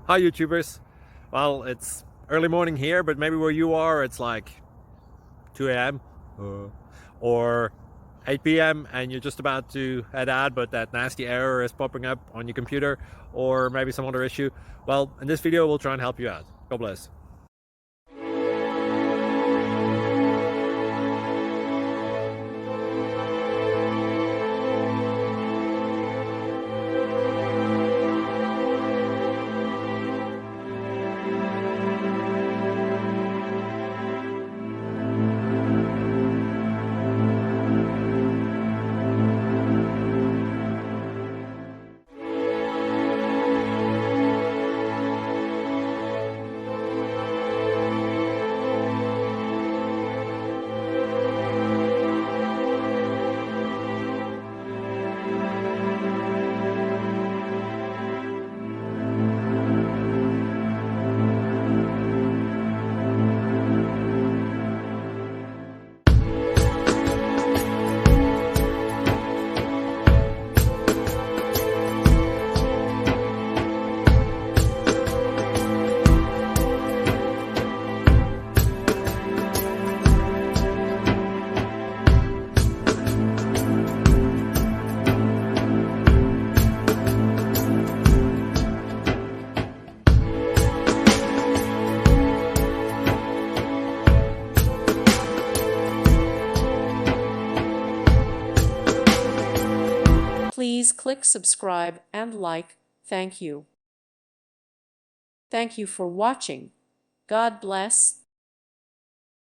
Hi YouTubers. Well, it's early morning here, but maybe where you are it's like 2 a.m. Or 8 p.m. and you're just about to head out, but that nasty error is popping up on your computer, or maybe some other issue. Well, in this video we'll try and help you out. God bless. Please click subscribe and like. Thank you. Thank you for watching. God bless.